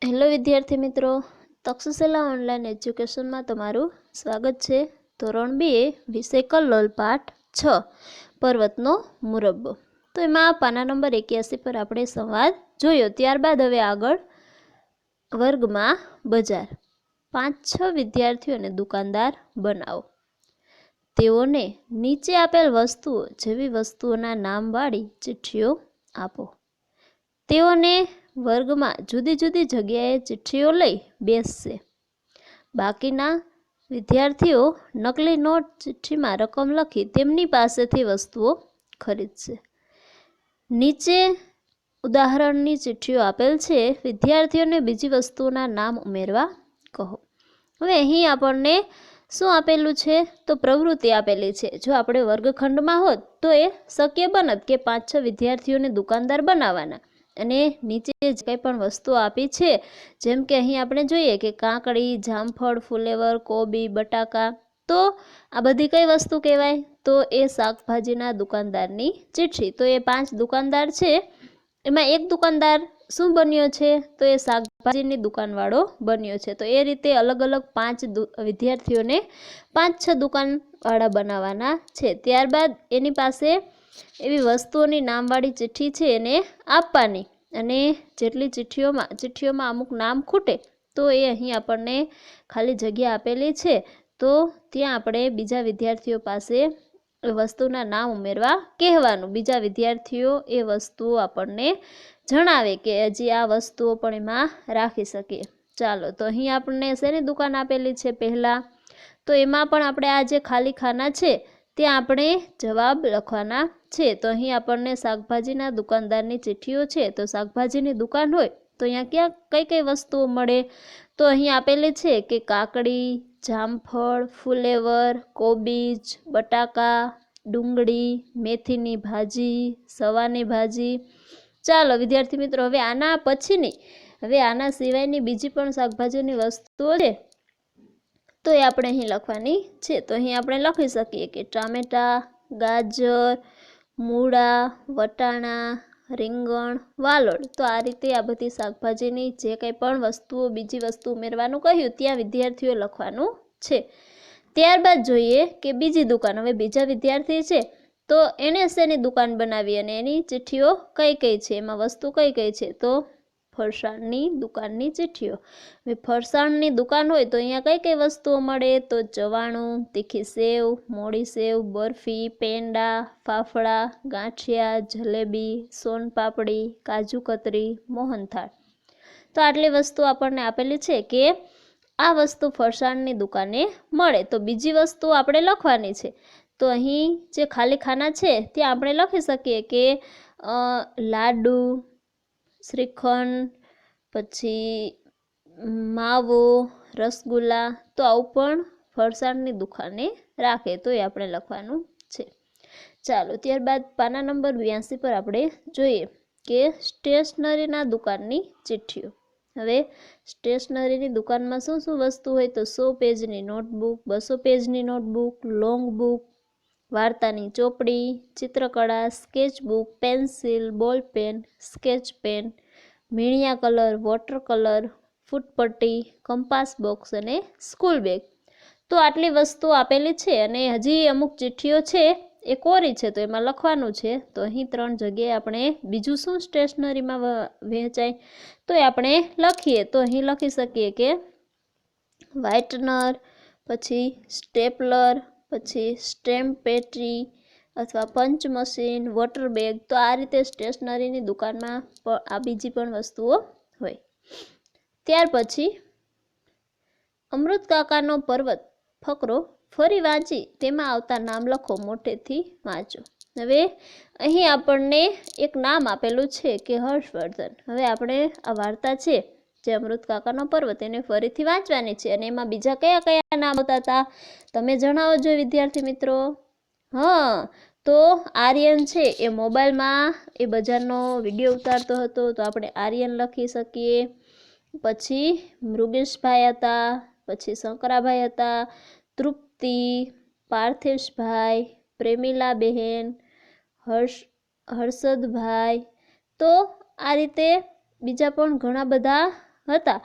Hello વિદ્યાર્થી મિત્રો, Takshashila online એજ્યુકેશનમાં તમારું સ્વાગત છે. ધોરણ 2 વિષય કલ્લોલ પાઠ 6 પર્વતનો મુરબ્બો. તો એમાં પાના નંબર 81 પર આપણે સંવાદ જોયો. ત્યારબાદ હવે આગળ વર્ગમાં બજાર. 5-6 વિદ્યાર્થીઓને દુકાનદાર બનાવો. તેઓને નીચે આપેલ વસ્તુઓ જેવી વસ્તુઓના નામવાળી ચિઠ્ઠીઓ આપો. તેઓને વર્ગમાં જુદી જુદી જગ્યાએ ચિઠ્ઠીઓ લઈ બેસશે. બાકીના વિદ્યાર્થીઓ નકલી નોટ ચિઠ્ઠીમાં રકમ લખી તેમની પાસેથી વસ્તુઓ ખરીદશે. નીચે ઉદાહરણની ચિઠ્ઠીઓ આપેલ છે. વિદ્યાર્થીઓને બીજી વસ્તુઓના નામ ઉમેરવા કહો. હવે અહીં આપણને શું આપેલું છે? તો પ્રવૃત્તિ આપેલી છે. જો આપણે વર્ગખંડમાં હોત તો એ શક્ય બનત કે 5-6 વિદ્યાર્થીઓને દુકાનદાર બનાવવાના અને નીચે જે કંઈ પણ વસ્તુઓ આપી છે, જેમ કે અહીં આપણે જોઈએ કે કાકડી, જામફળ, ફુલેવર, કોબી, બટાકા, તો આ બધી કઈ વસ્તુ કહેવાય? તો એ શાકભાજીના દુકાનદારની ચિઠ્ઠી. તો એ 5 દુકાનદાર છે, એમાં એક દુકાનદાર શું બન્યો છે? તો એ શાકભાજીની દુકાનવાળો બન્યો છે. તો એ રીતે અલગ અલગ 5 વિદ્યાર્થીઓને 5-6 દુકાનવાળા બનાવવાના છે. ત્યારબાદ એની પાસે એવી વસ્તુઓની નામવાળી ચિઠ્ઠી છે એને આપવાની અને જેટલી ચિઠ્ઠીઓમાં અમુક નામ ખૂટે તો એ અહીં આપણને ખાલી જગ્યા આપેલી છે, તો ત્યાં આપણે બીજા વિદ્યાર્થીઓ પાસે એ વસ્તુના નામ ઉમેરવા કહેવાનું. બીજા વિદ્યાર્થીઓ એ વસ્તુઓ આપણને જણાવે કે હજી આ વસ્તુઓ પણ એમાં રાખી શકીએ. ચાલો, તો અહીં આપણને શેની દુકાન આપેલી છે પહેલાં? તો એમાં પણ આપણે આ જે ખાલી ખાના છે ત્યાં આપણે જવાબ લખવાના છે. તો અહીં આપણને શાકભાજીના દુકાનદારની ચિઠ્ઠીઓ છે. તો શાકભાજીની દુકાન હોય તો અહીંયા ક્યાં કઈ કઈ વસ્તુઓ મળે? તો અહીં આપેલી છે કે કાકડી, જામફળ, ફુલેવર, કોબીજ, બટાકા, ડુંગળી, મેથીની ભાજી, સવાની ભાજી. ચાલો વિદ્યાર્થી મિત્રો, હવે આના પછીની આના સિવાયની બીજી પણ શાકભાજીની વસ્તુઓ છે તો એ આપણે અહીં લખવાની છે. તો અહીં આપણે લખી શકીએ કે ટામેટા, ગાજર, મૂળા, વટાણા, રીંગણ, વાલોળ. તો આ રીતે આ બધી શાકભાજીની જે કંઈ પણ વસ્તુઓ બીજી વસ્તુ ઉમેરવાનું કહ્યું ત્યાં વિદ્યાર્થીઓ લખવાનું છે. ત્યારબાદ જોઈએ કે બીજી દુકાન. હવે બીજા વિદ્યાર્થી છે તો એણે શેની દુકાન બનાવી અને એની ચિઠ્ઠીઓ કઈ કઈ છે, એમાં વસ્તુ કઈ કઈ છે? તો ફરસાણની દુકાનની ચિઠ્ઠીઓ. હવે ફરસાણની દુકાન હોય તો અહીંયા કઈ કઈ વસ્તુઓ મળે? તો ચવાણું, તીખી સેવ, મોળી સેવ, બરફી, પેંડા, ફાફડા, ગાંઠિયા, જલેબી, સોનપાપડી, કાજુ કતરી, મોહનથાળ. તો આટલી વસ્તુ આપણને આપેલી છે કે આ વસ્તુ ફરસાણની દુકાને મળે. તો બીજી વસ્તુ આપણે લખવાની છે. તો અહીં જે ખાલી ખાના છે ત્યાં આપણે લખી શકીએ કે લાડુ, શ્રીખંડ, પછી માવો, રસગુલ્લા. તો આવું પણ ફરસાણની દુકાને રાખે તો એ આપણે લખવાનું છે. ચાલો, ત્યારબાદ પાના નંબર 82 પર આપણે જોઈએ કે સ્ટેશનરીના દુકાનની ચિઠ્ઠીઓ. હવે સ્ટેશનરીની દુકાનમાં શું શું વસ્તુ હોય? તો 100 પેજની નોટબુક, 200 પેજની નોટબુક, લોંગ બુક, વાર્તાની ચોપડી, ચિત્રકળા, sketchbook, pencil, ballpen, sketch pen, મીણિયા કલર, વોટર કલર, ફૂટપટ્ટી, કંપાસ બોક્સ અને સ્કૂલ બેગ. તો આટલી વસ્તુ આપેલી છે અને હજી અમુક ચિઠ્ઠીઓ છે એ કોરી છે તો એમાં લખવાનું છે. તો અહીં 3 જગ્યાએ આપણે બીજું શું સ્ટેશનરીમાં વહેંચાય તો એ આપણે લખીએ. તો અહીં લખી શકીએ કે વ્હાઇટનર, પછી સ્ટેપલર, પછી સ્ટેમ્પ પેટી અથવા પંચ મશીન, વોટર બેગ. તો આ રીતે સ્ટેશનરીની દુકાનમાં આ બીજી પણ વસ્તુઓ હોય. ત્યાર પછી અમૃત કાકાનો પર્વત ફકરો ફરી વાંચી તેમાં આવતા નામ લખો, મોટેથી વાંચો. હવે અહીં આપણને એક નામ આપેલું છે કે હર્ષવર્ધન. હવે આપણે આ વાર્તા છે જે અમૃત કાકાનો પર્વત એને ફરીથી વાંચવાની છે અને એમાં બીજા કયા કયા નામ આવતા હતા તમે જણાવજો વિદ્યાર્થી મિત્રો. તો આર્યન છે એ મોબાઈલમાં એ બજારનો વિડીયો ઉતારતો હતો તો આપણે આર્યન લખી શકીએ. પછી મૃગેશભાઈ હતા, પછી શંકરાભાઈ હતા, તૃપ્તિ, પાર્થેશભાઈ, પ્રેમિલા બહેન, હર્ષદભાઈ. તો આ રીતે બીજા પણ ઘણા બધા હતા,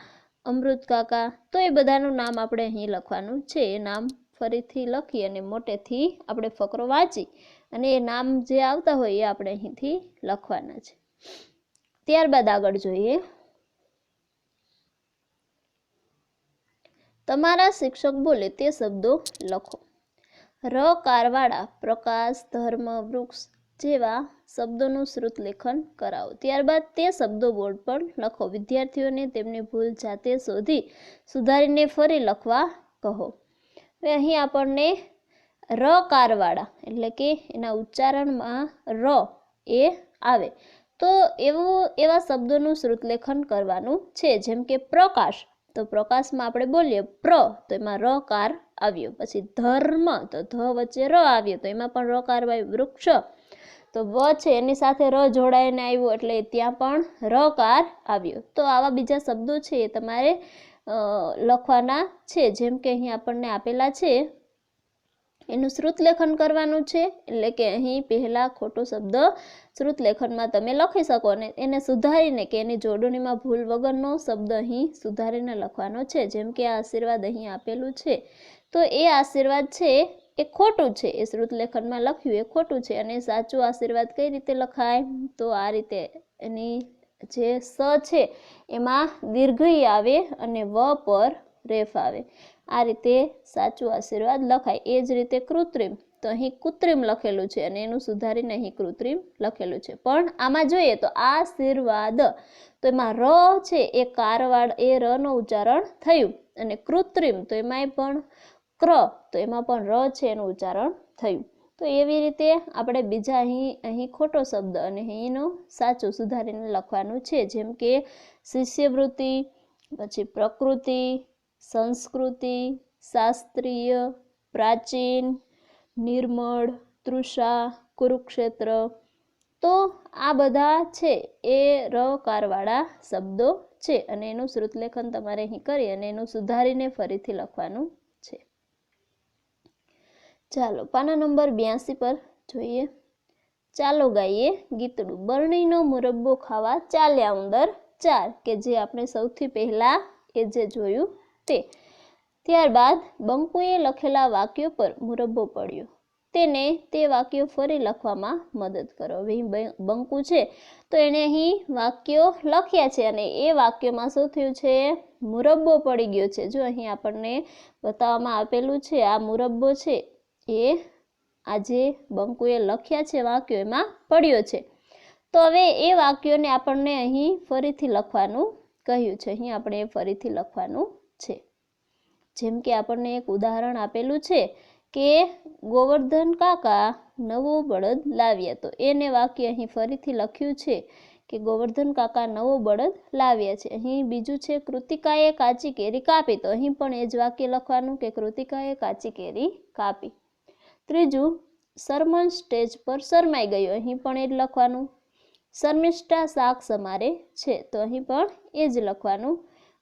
અમૃત કાકા, તો એ બધાનું નામ આપણે અહીં લખવાનું છે. એ નામ ફરીથી લખી અને મોટેથી આપણે ફકરો વાંચી અને એ નામ જે આવતા હોય એ આપણે અહીંથી લખવાના છે. ત્યારબાદ આગળ જોઈએ, તમારા શિક્ષક બોલે તે શબ્દો લખો. રકારવાળા પ્રકાશ, ધર્મ, વૃક્ષ જેવા શબ્દોનું શ્રુત લેખન કરાવો. ત્યારબાદ તે શબ્દો બોર્ડ પર લખો. વિદ્યાર્થીઓને તેમની ભૂલ જાતે શોધી સુધારીને ફરી લખવા કહો. હવે અહીં આપણને રકારવાળા એટલે કે એના ઉચ્ચારણમાં ર એ આવે તો એવા શબ્દોનું શ્રુતલેખન કરવાનું છે. જેમ કે પ્રકાશ, તો પ્રકાશમાં આપણે બોલીએ પ્ર, તો એમાં રકાર આવ્યો. પછી ધર્મ, તો ધ વચ્ચે ર આવ્યો, તો એમાં પણ રકાર આવ્યો. વૃક્ષ, તો વ છે એની સાથે ર જોડાઈને આવ્યું એટલે ત્યાં પણ રકાર આવ્યો. તો આવા બીજા શબ્દો છે એ તમારે લખવાના છે. જેમ કે અહીં આપણને આપેલા છે એનું શ્રુતલેખન કરવાનું છે. એટલે કે અહીં પહેલા ખોટો શબ્દ શ્રુતલેખનમાં તમે લખી શકો અને એને સુધારીને કે એની જોડણીમાં ભૂલ વગરનો શબ્દ અહીં સુધારીને લખવાનો છે. જેમ કે આ આશીર્વાદ અહીં આપેલું છે, તો એ આશીર્વાદ છે એ ખોટું છે, એ શ્રુતલેખનમાં લખ્યું એ ખોટું છે. અને સાચું આશીર્વાદ કઈ રીતે લખાય, તો આ રીતે એની જે સ છે એમાં દીર્ઘઈ આવે અને વ પર રેફ આવે. આ રીતે સાચું આશીર્વાદ લખાય. એ જ રીતે કૃત્રિમ, તો અહીં કૃત્રિમ લખેલું છે અને એનું સુધારીને અહીં કૃત્રિમ લખેલું છે. પણ આમાં જોઈએ તો આશીર્વાદ, તો એમાં ર છે એ કારવાળ એ ર નું ઉચ્ચારણ થયું અને કૃત્રિમ તો એમાંય પણ ક્ર, તો એમાં પણ ર છે એનું ઉચ્ચારણ થયું. તો એવી રીતે આપણે બીજા અહીં ખોટો શબ્દ અને અહીંનો સાચું સુધારીને લખવાનું છે. જેમ કે શિષ્યવૃત્તિ, પછી પ્રકૃતિ, સંસ્કૃતિ, શાસ્ત્રીય, પ્રાચીન, નિર્મળ, તૃષા, કુરુક્ષેત્ર. તો આ બધા છે એ રકારવાળા શબ્દો છે અને એનું શ્રુતલેખન તમારે અહીં કરી અને એનું સુધારીને ફરીથી લખવાનું છે. ચાલો પાના નંબર 82 પર જોઈએ. ચાલો ગાઈએ ગીતડું. બરણીનો મુરબ્બો ખાવા ચાલ્યા ઉંદર 4, કે જે આપણે સૌથી પહેલા એ જે જોયું તે. ત્યારબાદ બંકુએ લખેલા વાક્યો પર મુરબ્બો પડ્યો. તેને તે વાક્યો ફરી લખવામાં મદદ કરો. હવે બંકુ છે તો એણે અહીં વાક્યો લખ્યા છે અને એ વાક્યોમાં શું થયું છે, મુરબ્બો પડી ગયો છે. જો અહીં આપણને બતાવવામાં આપેલું છે આ મુરબ્બો છે એ આજે બંકુએ લખ્યા છે વાક્યો એમાં પડ્યો છે. તો હવે એ વાક્યોને આપણને અહીં ફરીથી લખવાનું કહ્યું છે. અહીં આપણે એ ફરીથી લખવાનું છે. જેમ કે આપણને એક ઉદાહરણ આપેલું છે કે ગોવર્ધન કાકા નવો બળદ લાવ્યા, તો એને વાક્ય અહીં ફરીથી લખ્યું છે કે ગોવર્ધન કાકા નવો બળદ લાવ્યા છે. અહીં બીજું છે કૃતિકાએ કાચી કેરી કાપી, તો અહીં પણ એ જ વાક્ય લખવાનું કે કૃતિકાએ કાચી કેરી કાપી. ત્રીજું સરમન સ્ટેજ પર શરમાઈ ગયો, અહીં પણ એ જ લખવાનું. શર્મિષ્ઠા શાક સમારે છે, તો અહીં પણ એ જ લખવાનું.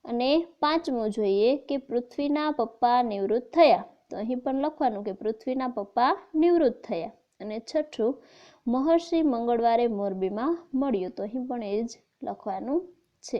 અને પાંચમું જોઈએ કે પૃથ્વીના પપ્પા નિવૃત્ત થયા, તો અહીં પણ લખવાનું કે પૃથ્વીના પપ્પા નિવૃત્ત થયા. અને છઠ્ઠું મહર્ષિ મંગળવારે મોરબીમાં મળ્યું, તો અહીં પણ એ જ લખવાનું છે.